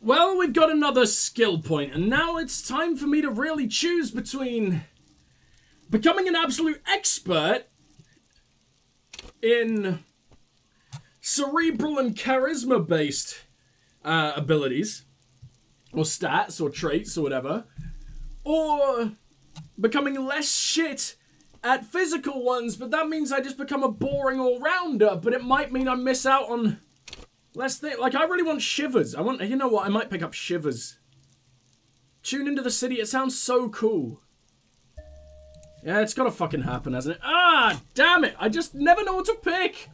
Well, we've got another skill point, and now it's time for me to really choose between becoming an absolute expert in cerebral and charisma-based abilities, or stats, or traits, or whatever, or becoming less shit at physical ones, but that means I just become a boring all-rounder, but it might mean I miss out on less things. Like, I really want shivers. You know what, I might pick up shivers. Tune into the city, it sounds so cool. Yeah, it's gotta fucking happen, hasn't it? Ah, damn it, I just never know what to pick.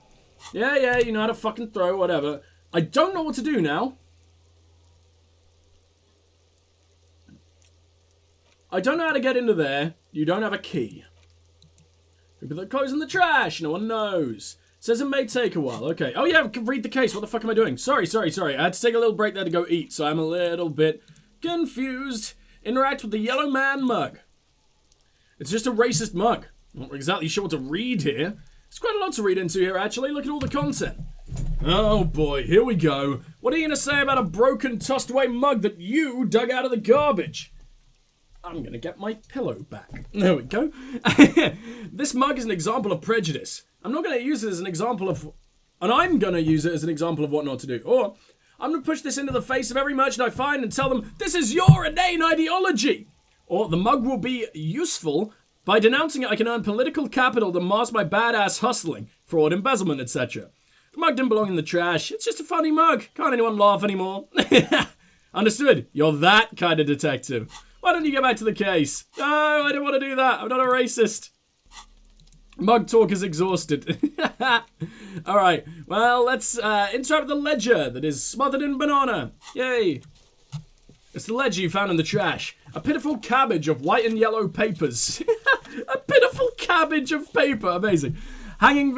Yeah, you know how to fucking throw, whatever. I don't know what to do now. I don't know how to get into there. You don't have a key. People that clothes in the trash. No one knows. Says it may take a while. Okay. Oh yeah, read the case. What the fuck am I doing? Sorry. I had to take a little break there to go eat, so I'm a little bit confused. Interact with the yellow man mug. It's just a racist mug. I'm not exactly sure what to read here. There's quite a lot to read into here, actually. Look at all the content. Oh boy, here we go. What are you going to say about a broken, tossed away mug that you dug out of the garbage? I'm going to get my pillow back. There we go. This mug is an example of prejudice. I'm not going to use it as an example of... And I'm going to use it as an example of what not to do. Or, I'm going to push this into the face of every merchant I find and tell them, this is your inane ideology. Or, the mug will be useful. By denouncing it, I can earn political capital to mask my badass hustling, fraud, embezzlement, etc. The mug didn't belong in the trash. It's just a funny mug. Can't anyone laugh anymore? Understood. You're that kind of detective. Why don't you get back to the case? Oh, I don't want to do that. I'm not a racist. Mug talk is exhausted. Alright, well, let's interact with the ledger that is smothered in banana. Yay. It's the ledger you found in the trash. A pitiful cabbage of white and yellow papers. A pitiful cabbage of paper. Amazing. Hanging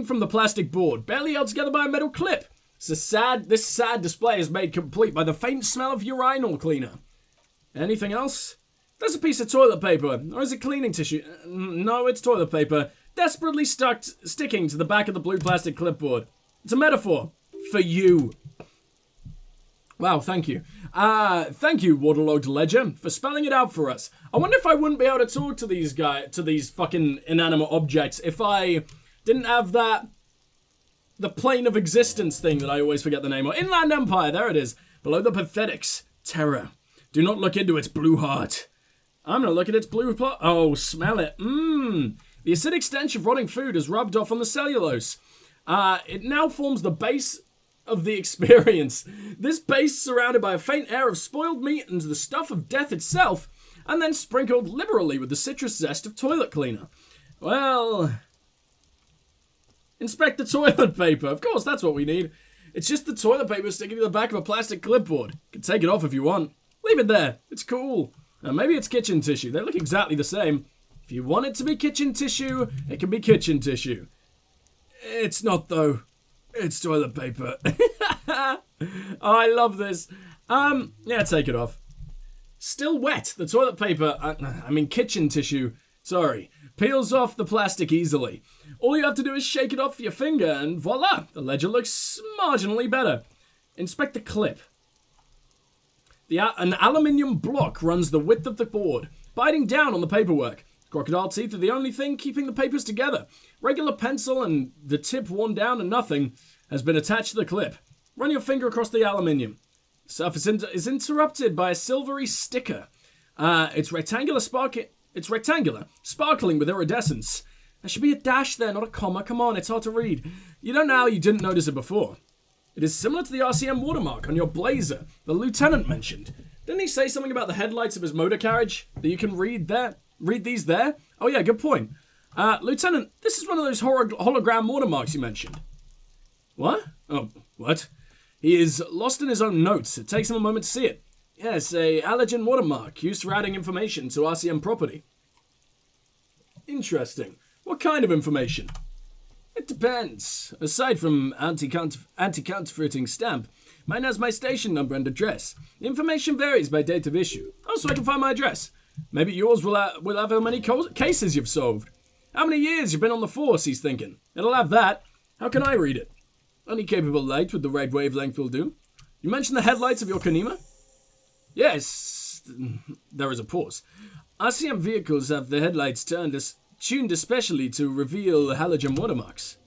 from the plastic board, barely held together by a metal clip. This sad display is made complete by the faint smell of urinal cleaner. Anything else? There's a piece of toilet paper. Or is it cleaning tissue? No, it's toilet paper. Desperately sticking to the back of the blue plastic clipboard. It's a metaphor. For you. Wow, thank you. Thank you, waterlogged ledger, for spelling it out for us. I wonder if I wouldn't be able to talk to these fucking inanimate objects if I didn't have the plane of existence thing that I always forget the name of. Inland Empire, there it is. Below the pathetics. Terror. Do not look into its blue heart. I'm gonna look at its blue plot. Oh, smell it. The acidic stench of rotting food has rubbed off on the cellulose. It now forms the base of the experience. This base surrounded by a faint air of spoiled meat and the stuff of death itself, and then sprinkled liberally with the citrus zest of toilet cleaner. Well, inspect the toilet paper. Of course, that's what we need. It's just the toilet paper sticking to the back of a plastic clipboard. You can take it off if you want. Leave it there. It's cool. Maybe it's kitchen tissue. They look exactly the same. If you want it to be kitchen tissue, it can be kitchen tissue. It's not, though. It's toilet paper. Oh, I love this. Yeah, take it off. Still wet. The toilet paper, kitchen tissue, sorry, peels off the plastic easily. All you have to do is shake it off with your finger and voila, the ledger looks marginally better. Inspect the clip. An aluminium block runs the width of the board, biting down on the paperwork. Crocodile teeth are the only thing keeping the papers together. Regular pencil and the tip worn down and nothing has been attached to the clip. Run your finger across the aluminium. The surface is interrupted by a silvery sticker. It's rectangular, sparkling with iridescence. There should be a dash there, not a comma. Come on, it's hard to read. You don't know how you didn't notice it before. It is similar to the RCM watermark on your blazer the lieutenant mentioned. Didn't he say something about the headlights of his motor carriage that you can read there? Read these there? Oh yeah, good point. Lieutenant, this is one of those hologram watermarks you mentioned. What? Oh, what? He is lost in his own notes. It takes him a moment to see it. Yes, a halogen watermark used for adding information to RCM property. Interesting. What kind of information? It depends. Aside from anti-counterfeiting stamp, mine has my station number and address. The information varies by date of issue. Oh, so I can find my address. Maybe yours will have how many cases you've solved. How many years you've been on the force, he's thinking. It'll have that. How can I read it? Any capable light with the right wavelength will do. You mentioned the headlights of your Kanima? Yes. There is a pause. RCM vehicles have the headlights tuned especially to reveal halogen watermarks.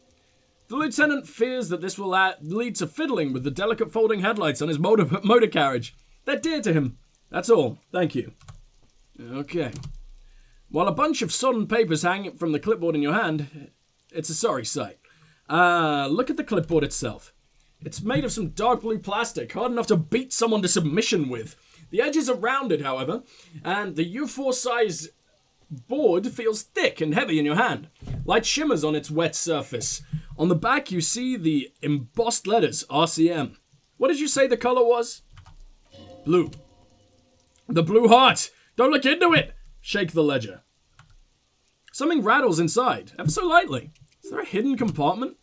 The lieutenant fears that this will lead to fiddling with the delicate folding headlights on his motor carriage. They're dear to him. That's all. Thank you. Okay. While a bunch of sodden papers hang from the clipboard in your hand, it's a sorry sight. Look at the clipboard itself. It's made of some dark blue plastic, hard enough to beat someone to submission with. The edges are rounded, however, and the U4 size board feels thick and heavy in your hand. Light shimmers on its wet surface. On the back, you see the embossed letters, RCM. What did you say the color was? Blue. The blue heart! Don't look into it! Shake the ledger. Something rattles inside, ever so lightly. Is there a hidden compartment?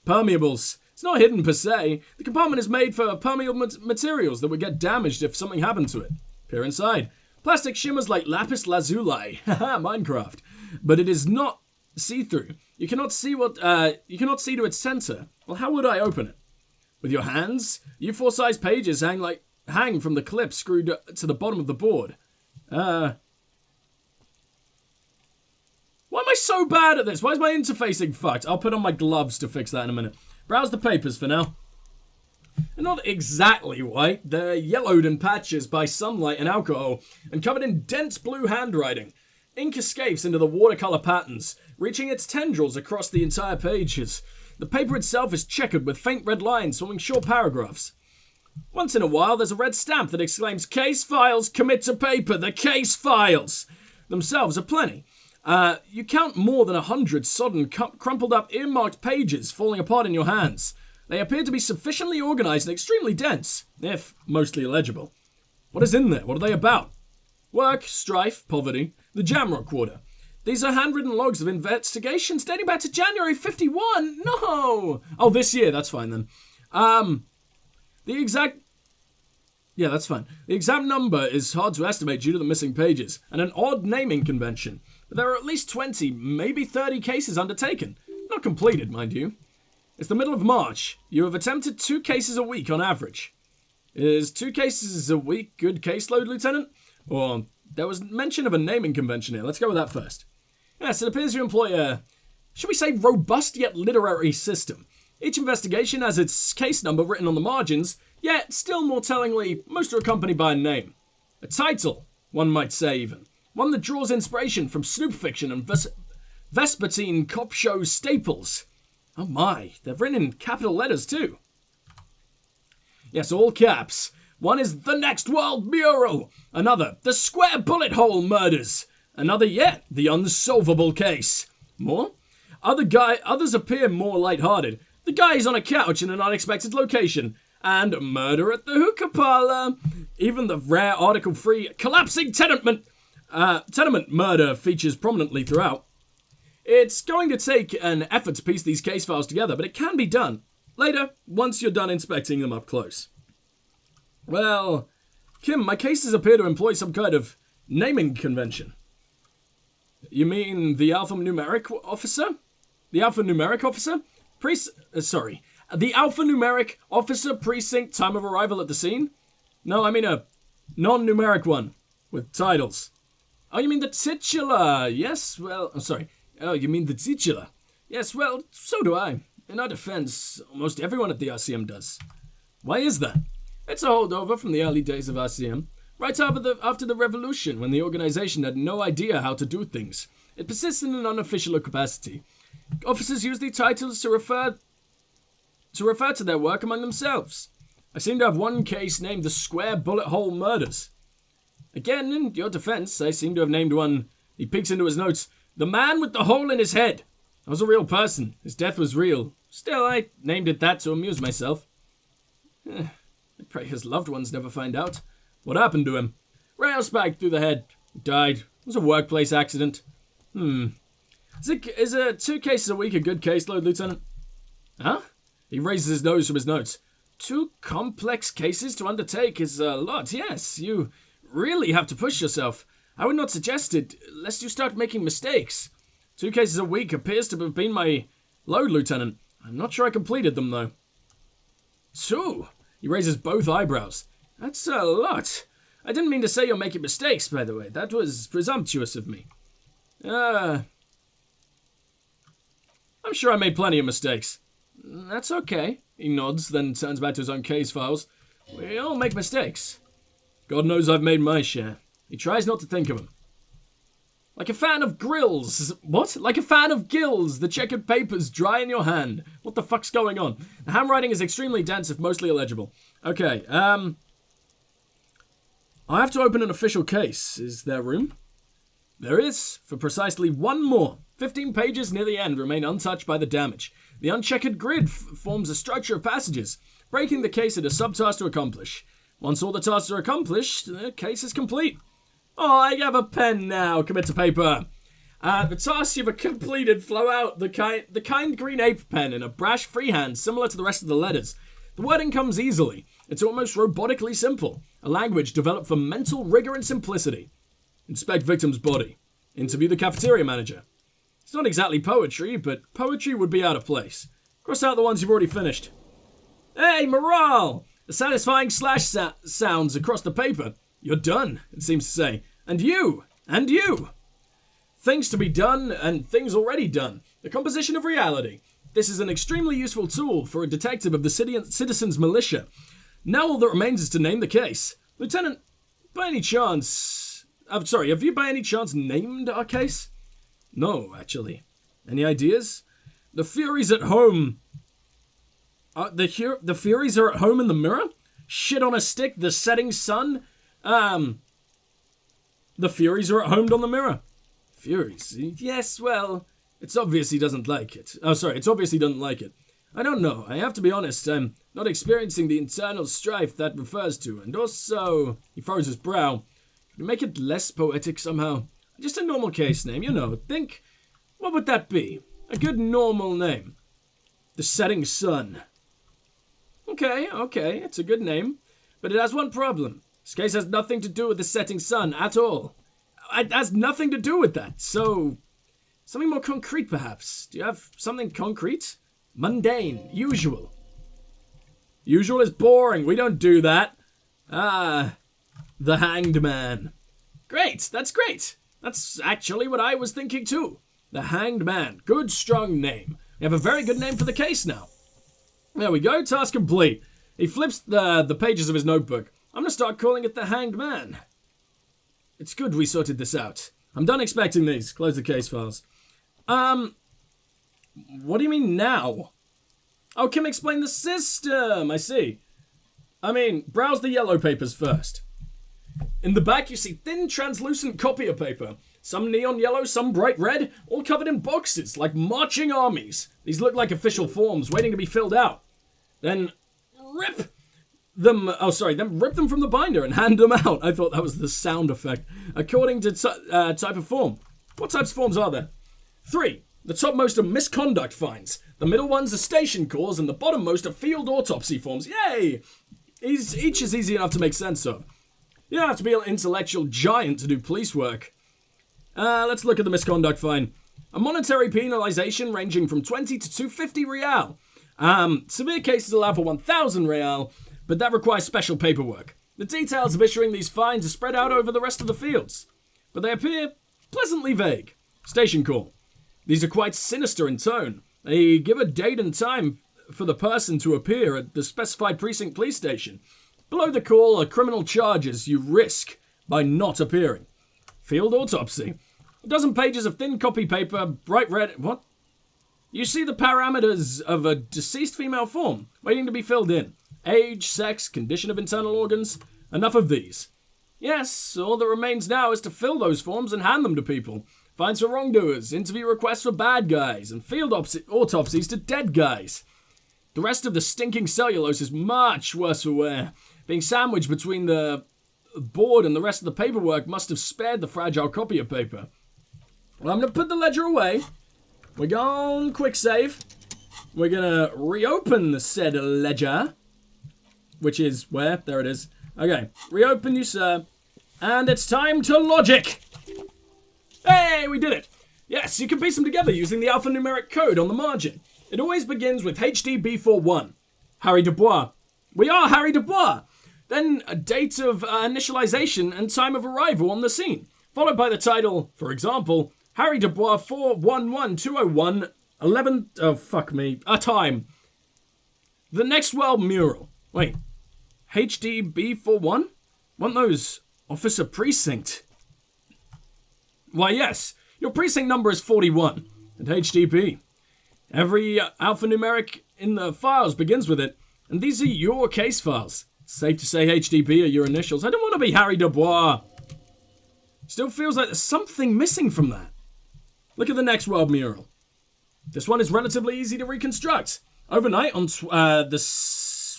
Permeables. It's not hidden per se. The compartment is made for permeable materials that would get damaged if something happened to it. Peer inside. Plastic shimmers like lapis lazuli. Haha, Minecraft. But it is not see-through. You cannot see to its center. Well, how would I open it? With your hands? U4 size pages hang from the clip screwed to the bottom of the board. Why am I so bad at this? Why is my interfacing fucked? I'll put on my gloves to fix that in a minute. Browse the papers for now. They're not exactly white. They're yellowed in patches by sunlight and alcohol, and covered in dense blue handwriting. Ink escapes into the watercolor patterns, reaching its tendrils across the entire pages. The paper itself is checkered with faint red lines forming short paragraphs. Once in a while, there's a red stamp that exclaims, "Case files, commit to paper, the case files!" Themselves are plenty. You count more than 100 sodden, crumpled up, earmarked pages falling apart in your hands. They appear to be sufficiently organized and extremely dense, if mostly illegible. What is in there? What are they about? Work, strife, poverty, the Jamrock Quarter. These are handwritten logs of investigations dating back to January 51. No! Oh, this year. That's fine then. Yeah, that's fine. The exact number is hard to estimate due to the missing pages and an odd naming convention. But there are at least 20, maybe 30 cases undertaken. Not completed, mind you. It's the middle of March. You have attempted 2 cases a week on average. Is 2 cases a week good caseload, Lieutenant? Or there was mention of a naming convention here. Let's go with that first. Yes, it appears you employ a, should we say, robust yet literary system. Each investigation has its case number written on the margins, yet still more tellingly, most are accompanied by a name. A title, one might say even. One that draws inspiration from snoop fiction and Vespertine cop show staples. Oh my, they're written in capital letters too. Yes, all caps. One is The Next World Mural. Another, The Square Bullet Hole Murders. Another yet, The Unsolvable Case. More? Others appear more lighthearted. The guy is on a couch in an unexpected location. And Murder at the Hookah Parlor. Even the rare article-free Collapsing Tenement Murder features prominently throughout. It's going to take an effort to piece these case files together, but it can be done. Later, once you're done inspecting them up close. Well, Kim, my cases appear to employ some kind of naming convention. You mean the alphanumeric officer? The alphanumeric officer? The alphanumeric officer precinct time of arrival at the scene? No, I mean a non-numeric one with titles. Oh, you mean the titular? Yes, well, I'm sorry. Oh, you mean the titular? Yes, well, so do I. In our defense, almost everyone at the RCM does. Why is that? It's a holdover from the early days of RCM. Right after the revolution, when the organization had no idea how to do things. It persists in an unofficial capacity. Officers use the titles to refer to their work among themselves. I seem to have one case named the Square Bullet Hole Murders. Again, in your defense, I seem to have named one. He peeks into his notes. The man with the hole in his head. That was a real person. His death was real. Still, I named it that to amuse myself. I pray his loved ones never find out. What happened to him? Rail spike through the head. He died. It was a workplace accident. Is 2 cases a week a good caseload, Lieutenant? Huh? He raises his nose from his notes. 2 complex cases to undertake is a lot, yes. You really have to push yourself. I would not suggest it, lest you start making mistakes. 2 cases a week appears to have been my load, Lieutenant. I'm not sure I completed them, though. 2? He raises both eyebrows. That's a lot. I didn't mean to say you're making mistakes, by the way. That was presumptuous of me. I'm sure I made plenty of mistakes. That's okay. He nods, then turns back to his own case files. We all make mistakes. God knows I've made my share. He tries not to think of them. Like a fan of grills. What? Like a fan of gills. The checkered paper's dry in your hand. What the fuck's going on? The handwriting is extremely dense, if mostly illegible. Okay, I have to open an official case. Is there room? There is, for precisely one more. 15 pages near the end remain untouched by the damage. The uncheckered grid forms a structure of passages, breaking the case into subtasks to accomplish. Once all the tasks are accomplished, the case is complete. Oh, I have a pen now. Commit to paper. The tasks you've completed flow out the kind green ape pen in a brash freehand similar to the rest of the letters. The wording comes easily. It's almost robotically simple. A language developed for mental rigor and simplicity. Inspect victim's body. Interview the cafeteria manager. It's not exactly poetry, but poetry would be out of place. Cross out the ones you've already finished. Hey, morale! The satisfying slash sounds across the paper. You're done, it seems to say. And you! And you! Things to be done and things already done. The composition of reality. This is an extremely useful tool for a detective of the citizens' militia. Now all that remains is to name the case. Lieutenant, by any chance... I'm sorry, have you by any chance named our case? No, actually. Any ideas? The Furies at home... the Furies are at home in the mirror? Shit on a stick, the setting sun? The Furies are at home on the mirror. Furies? Yes, well, it's obvious he doesn't like it. Oh, sorry, it's obvious he doesn't like it. I don't know, I have to be honest, I'm not experiencing the internal strife that refers to, and also... He furrows his brow. Can you make it less poetic somehow? Just a normal case name, you know, think... What would that be? A good normal name. The Setting Sun. Okay, it's a good name. But it has one problem. This case has nothing to do with the setting sun at all. It has nothing to do with that, so... Something more concrete, perhaps. Do you have something concrete? Mundane. Usual. Usual is boring. We don't do that. The Hanged Man. Great. That's great. That's actually what I was thinking too. The Hanged Man. Good, strong name. We have a very good name for the case now. There we go. Task complete. He flips the pages of his notebook. I'm gonna start calling it the Hanged Man. It's good we sorted this out. I'm done expecting these. Close the case files. What do you mean now? Oh, Kim explained the system. I see. I mean, browse the yellow papers first. In the back, you see thin, translucent copier paper. Some neon yellow, some bright red, all covered in boxes, like marching armies. These look like official forms waiting to be filled out. Then rip them from the binder and hand them out. I thought that was the sound effect. According to type of form. What types of forms are there? 3. The topmost are misconduct fines. The middle ones are station calls, and the bottommost are field autopsy forms. Yay! Each is easy enough to make sense of. You don't have to be an intellectual giant to do police work. Let's look at the misconduct fine. A monetary penalization ranging from 20 to 250 real. Severe cases allow for 1,000 real, but that requires special paperwork. The details of issuing these fines are spread out over the rest of the fields, but they appear pleasantly vague. Station call. These are quite sinister in tone. They give a date and time for the person to appear at the specified precinct police station. Below the call are criminal charges you risk by not appearing. Field autopsy. A dozen pages of thin copy paper, bright red... What? You see the parameters of a deceased female form, waiting to be filled in. Age, sex, condition of internal organs. Enough of these. Yes, all that remains now is to fill those forms and hand them to people. Fines for wrongdoers, interview requests for bad guys, and field autopsies to dead guys. The rest of the stinking cellulose is much worse for wear. Being sandwiched between the board and the rest of the paperwork must have spared the fragile copier paper. Well, I'm going to put the ledger away. We're going quick save. We're going to reopen the said ledger. Which is where? There it is. Okay. Reopen you, sir. And it's time to logic. Hey, we did it. Yes, you can piece them together using the alphanumeric code on the margin. It always begins with HDB41. Harry Dubois. We are Harry Dubois. Then a date of initialization and time of arrival on the scene, followed by the title, for example, Harry Dubois 411201 11... Oh, fuck me. A time. The next world mural. Wait. HDB41? Want those? Officer Precinct. Why, yes. Your precinct number is 41. And HDB. Every alphanumeric in the files begins with it. And these are your case files. It's safe to say HDB are your initials. I don't want to be Harry Dubois. Still feels like there's something missing from that. Look at the next world mural. This one is relatively easy to reconstruct. Overnight on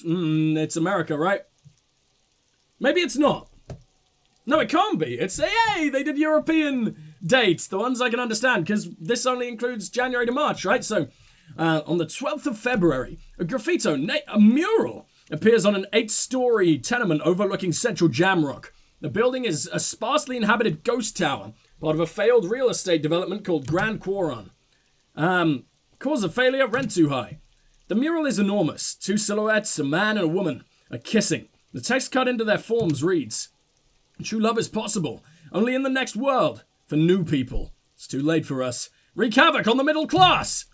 it's America, right? Maybe it's not. No, it can't be. It's, hey, they did European dates. The ones I can understand, because this only includes January to March, right? So, on the 12th of February, a mural appears on an 8-story tenement overlooking central Jamrock. The building is a sparsely inhabited ghost tower, part of a failed real estate development called Grand Quaron. Cause of failure, rent too high. The mural is enormous. 2 silhouettes, a man and a woman, are kissing. The text cut into their forms reads, True love is possible, only in the next world, for new people. It's too late for us. Wreak havoc on the middle class!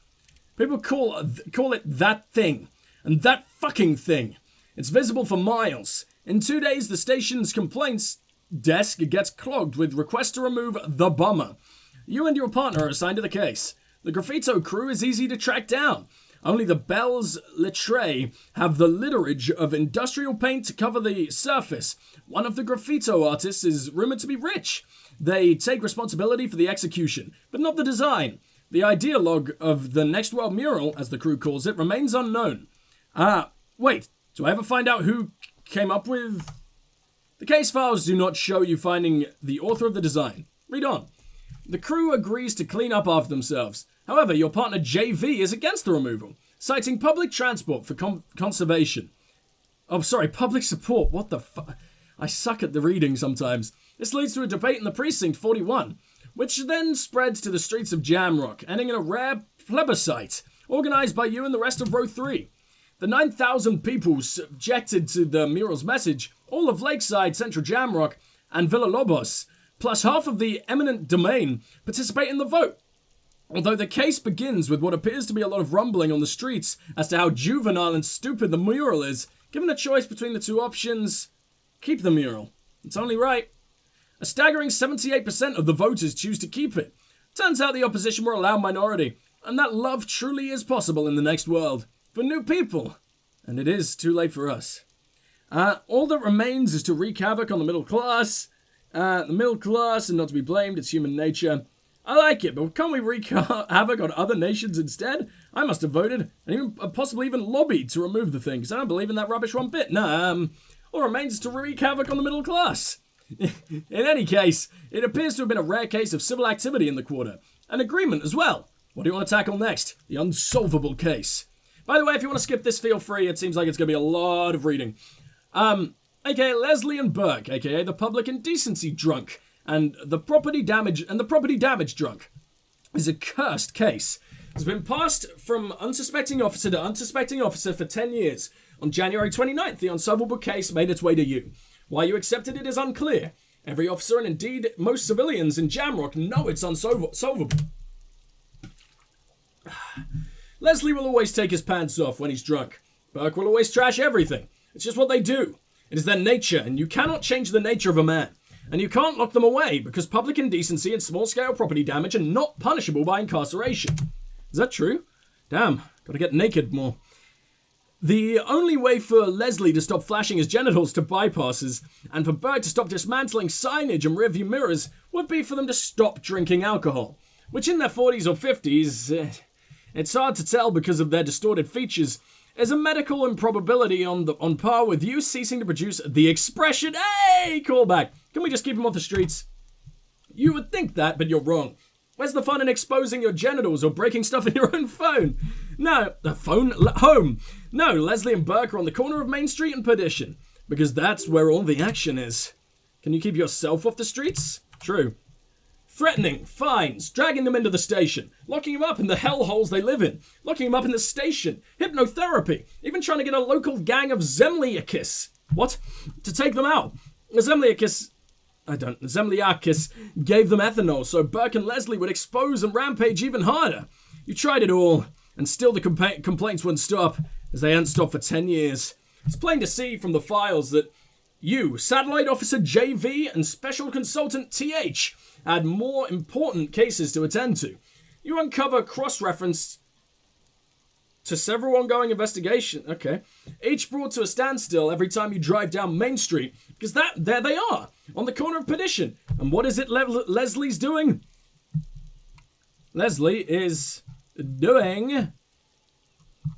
People call it that thing, and that fucking thing. It's visible for miles. In 2 days, the station's complaints desk gets clogged with requests to remove the bummer. You and your partner are assigned to the case. The graffito crew is easy to track down. Only the Belles Lettres have the litterage of industrial paint to cover the surface. One of the graffito artists is rumored to be rich. They take responsibility for the execution, but not the design. The ideologue of the Next World mural, as the crew calls it, remains unknown. Wait, do I ever find out who came up with... The case files do not show you finding the author of the design. Read on. The crew agrees to clean up after themselves. However, your partner JV is against the removal, citing public transport for conservation. Oh, sorry, public support. What the fuck? I suck at the reading sometimes. This leads to a debate in the Precinct 41, which then spreads to the streets of Jamrock, ending in a rare plebiscite, organized by you and the rest of Row 3. The 9,000 people subjected to the mural's message, all of Lakeside, Central Jamrock, and Villalobos, plus half of the eminent domain, participate in the vote. Although the case begins with what appears to be a lot of rumbling on the streets as to how juvenile and stupid the mural is, given a choice between the two options, keep the mural. It's only right. A staggering 78% of the voters choose to keep it. Turns out the opposition were a loud minority, and that love truly is possible in the next world. For new people. And it is too late for us. All that remains is to wreak havoc on the middle class. The middle class, and not to be blamed, it's human nature. I like it, but can't we wreak havoc on other nations instead? I must have voted, and even possibly even lobbied to remove the thing, because I don't believe in that rubbish one bit. All remains is to wreak havoc on the middle class. In any case, it appears to have been a rare case of civil activity in the quarter. An agreement as well. What do you want to tackle next? The unsolvable case. By the way, if you want to skip this, feel free. It seems like it's going to be a lot of reading. A.k.a. Leslie and Burke, a.k.a. the public indecency drunk. And the property damage drunk is a cursed case. It's been passed from unsuspecting officer to unsuspecting officer for 10 years. On January 29th, the unsolvable case made its way to you. Why you accepted it is unclear. Every officer and indeed most civilians in Jamrock know it's unsolvable. Leslie will always take his pants off when he's drunk. Burke will always trash everything. It's just what they do. It is their nature, and you cannot change the nature of a man. And you can't lock them away, because public indecency and small-scale property damage are not punishable by incarceration. Is that true? Damn, gotta get naked more. The only way for Leslie to stop flashing his genitals to bypasses, and for Burke to stop dismantling signage and rearview mirrors, would be for them to stop drinking alcohol. Which in their 40s or 50s, it's hard to tell because of their distorted features, is a medical improbability on par with you ceasing to produce the expression, hey, callback. Can we just keep him off the streets? You would think that, but you're wrong. Where's the fun in exposing your genitals or breaking stuff in your own phone? No, home. No, Leslie and Burke are on the corner of Main Street and Perdition, because that's where all the action is. Can you keep yourself off the streets? True. threatening, fines, dragging them into the station, locking them up in the hellholes they live in, locking them up in the station, hypnotherapy, even trying to get a local gang of Zemliakis. What? To take them out. Zemliakis gave them ethanol so Burke and Leslie would expose and rampage even harder. You tried it all, and still the complaints wouldn't stop, as they hadn't stopped for 10 years. It's plain to see from the files that you, Satellite Officer JV, and Special Consultant TH had more important cases to attend to. You uncover cross-reference to several ongoing investigations, each brought to a standstill every time you drive down Main Street, because there they are, on the corner of Perdition. And what is it Leslie's doing? Leslie is doing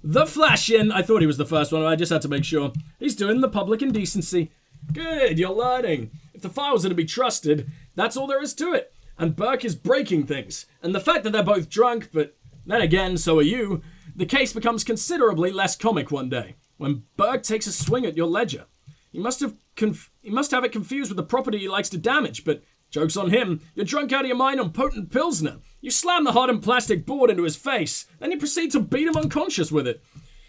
the flashing. I thought he was the first one, I just had to make sure. He's doing the public indecency. Good, you're learning. If the files are to be trusted, that's all there is to it. And Burke is breaking things. And the fact that they're both drunk, but then again, so are you, the case becomes considerably less comic one day, when Burke takes a swing at your ledger. He must have it confused with the property he likes to damage, but joke's on him. You're drunk out of your mind on potent Pilsner. You slam the hardened plastic board into his face, then you proceed to beat him unconscious with it.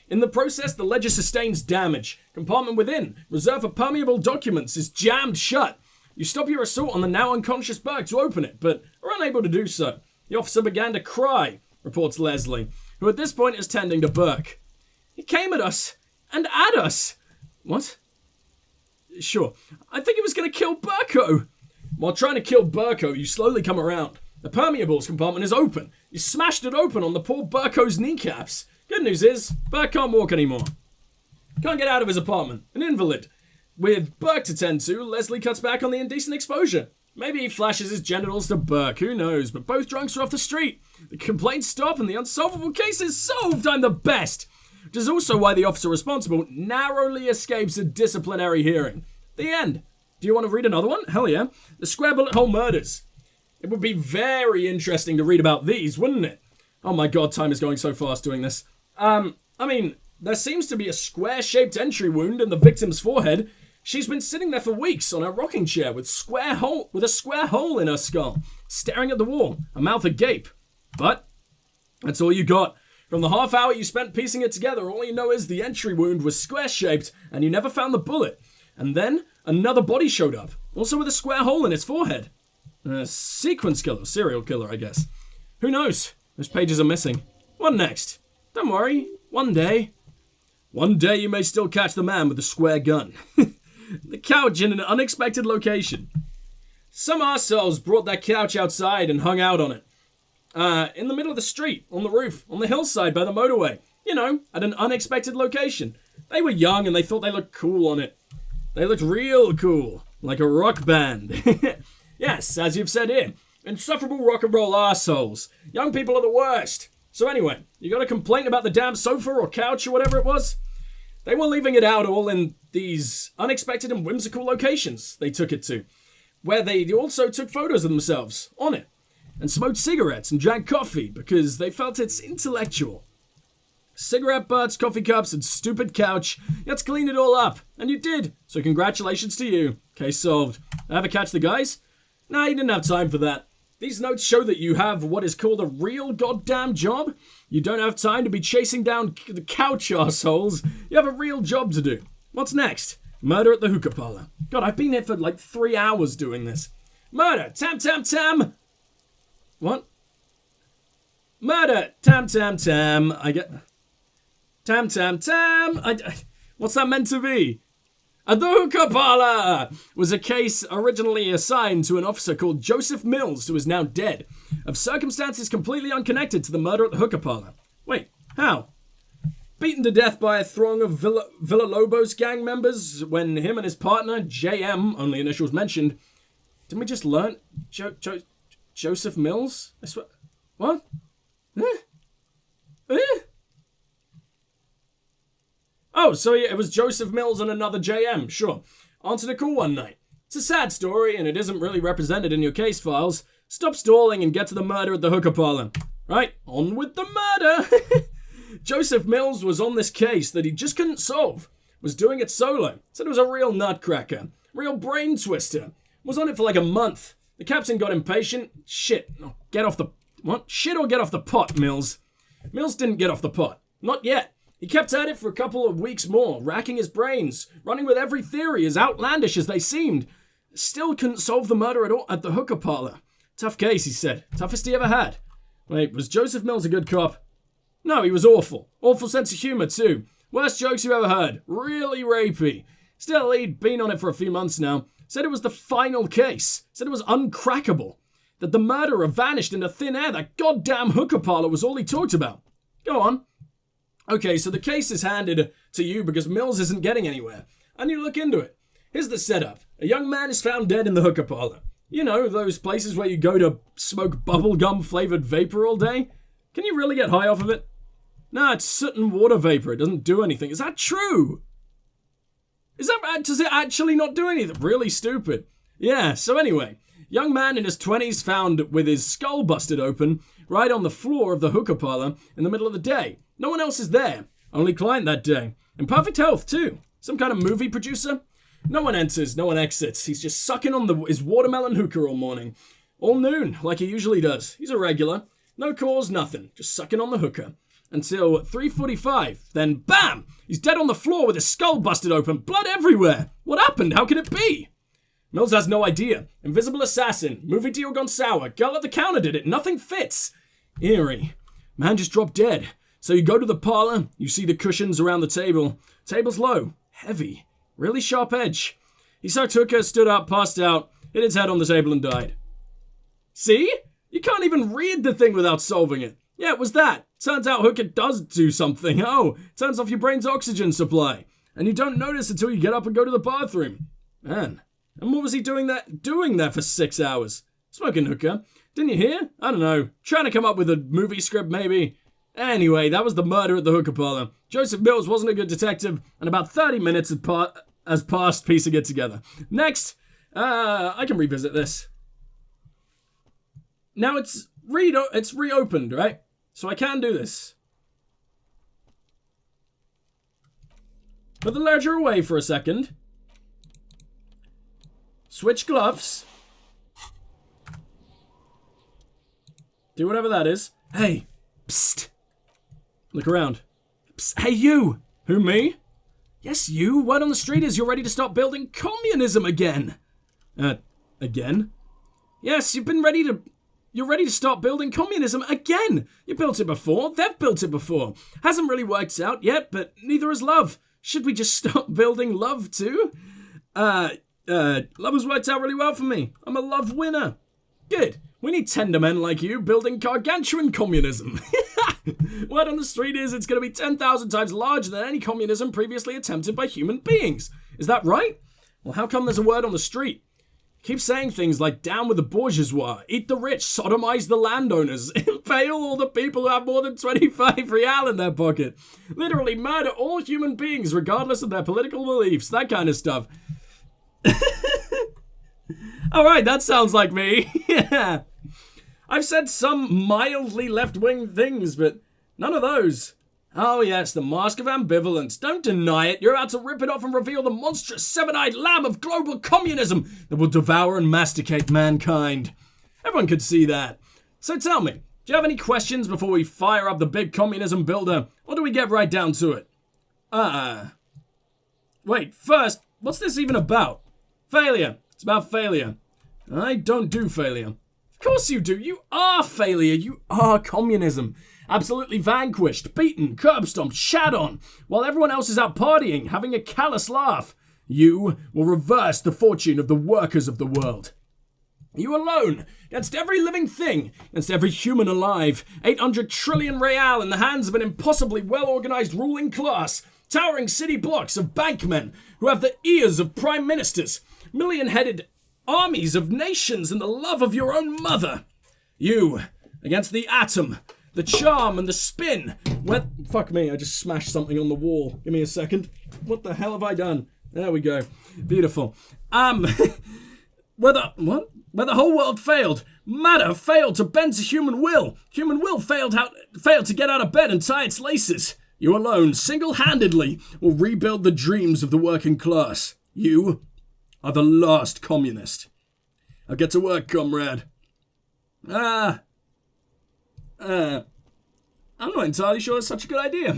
In the process, the ledger sustains damage. Compartment within, reserved for permeable documents, is jammed shut. You stop your assault on the now unconscious Burke to open it, but are unable to do so. The officer began to cry, reports Leslie, who at this point is tending to Burke. He came at us, and at us. What? Sure. I think he was going to kill Burko. While trying to kill Burko, you slowly come around. The permeables compartment is open. You smashed it open on the poor Burko's kneecaps. Good news is, Burke can't walk anymore. Can't get out of his apartment. An invalid. With Burke to tend to, Leslie cuts back on the indecent exposure. Maybe he flashes his genitals to Burke, who knows, but both drunks are off the street. The complaints stop and the unsolvable case is solved. I'm the best. Which is also why the officer responsible narrowly escapes a disciplinary hearing. The end. Do you want to read another one? Hell yeah. The Square Bullet Hole Murders. It would be very interesting to read about these, wouldn't it? Oh my god, time is going so fast doing this. There seems to be a square-shaped entry wound in the victim's forehead. She's been sitting there for weeks on a rocking chair with a square hole in her skull, staring at the wall, a mouth agape. But that's all you got. From the half hour you spent piecing it together, all you know is the entry wound was square-shaped and you never found the bullet. And then another body showed up, also with a square hole in its forehead. A sequence killer, serial killer, I guess. Who knows? Those pages are missing. What next? Don't worry, one day you may still catch the man with the square gun. The couch in an unexpected location. Some arseholes brought that couch outside and hung out on it. In the middle of the street, on the roof, on the hillside by the motorway. You know, at an unexpected location. They were young and they thought they looked cool on it. They looked real cool, like a rock band. Yes, as you've said here, insufferable rock and roll arseholes. Young people are the worst. So anyway, you got a complaint about the damn sofa or couch or whatever it was? They were leaving it out all in these unexpected and whimsical locations they took it to, where they also took photos of themselves on it, and smoked cigarettes and drank coffee because they felt it's intellectual. Cigarette butts, coffee cups, and stupid couch. You had to clean it all up, and you did, so congratulations to you. Case solved. Ever catch the guys? Nah, you didn't have time for that. These notes show that you have what is called a real goddamn job. You don't have time to be chasing down the couch arseholes. You have a real job to do. What's next? Murder at the hookah parlor. God, I've been here for like 3 hours doing this. Murder! Tam tam tam! What? Murder! Tam tam tam! I get... Tam tam tam! What's that meant to be? At the hookah parlor was a case originally assigned to an officer called Joseph Mills, who is now dead, of circumstances completely unconnected to the murder at the hookah parlor. Wait, how? Beaten to death by a throng of Villalobos gang members when him and his partner, JM, only initials mentioned. Didn't we just learn? Joseph Mills? I swear. What? Oh, so yeah, it was Joseph Mills and another JM, sure. Answered a call one night. It's a sad story, and it isn't really represented in your case files. Stop stalling and get to the murder at the hookah parlor. Right, on with the murder! Joseph Mills was on this case that he just couldn't solve. Was doing it solo. Said it was a real nutcracker. Real brain twister. Was on it for like a month. The captain got impatient. Shit. Oh, get off the... What? Shit or get off the pot, Mills? Mills didn't get off the pot. Not yet. He kept at it for a couple of weeks more, racking his brains, running with every theory as outlandish as they seemed. Still couldn't solve the murder at the hookah parlor. Tough case, he said. Toughest he ever had. Wait, was Joseph Mills a good cop? No, he was awful. Awful sense of humor, too. Worst jokes you ever heard. Really rapey. Still, he'd been on it for a few months now. Said it was the final case. Said it was uncrackable. That the murderer vanished into thin air. That goddamn hookah parlor was all he talked about. Go on. Okay, so the case is handed to you because Mills isn't getting anywhere. And you look into it. Here's the setup. A young man is found dead in the hookah parlor. You know, those places where you go to smoke bubblegum flavored vapor all day? Can you really get high off of it? Nah, it's soot and water vapor. It doesn't do anything. Is that true? Does it actually not do anything? Really stupid. Yeah, so anyway, young man in his 20s found with his skull busted open right on the floor of the hookah parlor in the middle of the day. No one else is there. Only client that day. In perfect health, too. Some kind of movie producer? No one enters, no one exits. He's just sucking on his watermelon hookah all morning. All noon, like he usually does. He's a regular. No cause, nothing. Just sucking on the hookah. Until 3:45. Then, bam! He's dead on the floor with his skull busted open. Blood everywhere. What happened? How could it be? Mills has no idea. Invisible assassin. Movie deal gone sour. Girl at the counter did it. Nothing fits. Eerie. Man just dropped dead. So you go to the parlor. You see the cushions around the table. Table's low. Heavy. Really sharp edge. He sucked hookah, stood up, passed out, hit his head on the table and died. See? You can't even read the thing without solving it. Yeah, it was that. Turns out hookah does do something. Oh, turns off your brain's oxygen supply. And you don't notice until you get up and go to the bathroom. Man. And what was he doing there for 6 hours? Smoking hookah. Didn't you hear? I don't know. Trying to come up with a movie script, maybe. Anyway, that was the murder at the hookah parlor. Joseph Mills wasn't a good detective, and about 30 minutes has passed piecing it together. Next, I can revisit this. Now it's reopened, right? So I can do this. Put the ledger away for a second. Switch gloves. Do whatever that is. Hey, psst. Look around. Psst. Hey, you. Who, me? Yes, you. Word on the street is you're ready to start building communism again. Again? Yes, you're ready to start building communism again. You built it before. They've built it before. Hasn't really worked out yet, but neither has love. Should we just stop building love too? Love has worked out really well for me. I'm a love winner. Good. We need tender men like you building gargantuan communism. Word on the street is it's going to be 10,000 times larger than any communism previously attempted by human beings. Is that right? Well, how come there's a word on the street? Keep saying things like down with the bourgeois, eat the rich, sodomize the landowners, impale all the people who have more than 25 real in their pocket. Literally murder all human beings regardless of their political beliefs, that kind of stuff. Alright, that sounds like me. Yeah. I've said some mildly left-wing things, but none of those. Oh yes, the mask of ambivalence. Don't deny it. You're about to rip it off and reveal the monstrous seven-eyed lamb of global communism that will devour and masticate mankind. Everyone could see that. So tell me, do you have any questions before we fire up the big communism builder, or do we get right down to it? Wait, first, what's this even about? Failure. It's about failure. I don't do failure. Of course you do. You are failure. You are communism. Absolutely vanquished, beaten, curb stomped, shat on, while everyone else is out partying, having a callous laugh. You will reverse the fortune of the workers of the world. You alone, against every living thing, against every human alive, 800 trillion real in the hands of an impossibly well-organized ruling class, towering city blocks of bankmen who have the ears of prime ministers, million-headed armies of nations and the love of your own mother. You, against the atom, the charm and the spin. Fuck me, I just smashed something on the wall. Give me a second. What the hell have I done? There we go. Beautiful. Where the whole world failed. Matter failed to bend to human will. Human will failed to get out of bed and tie its laces. You alone, single-handedly, will rebuild the dreams of the working class. You are the last communist. I'll get to work, comrade. I'm not entirely sure it's such a good idea.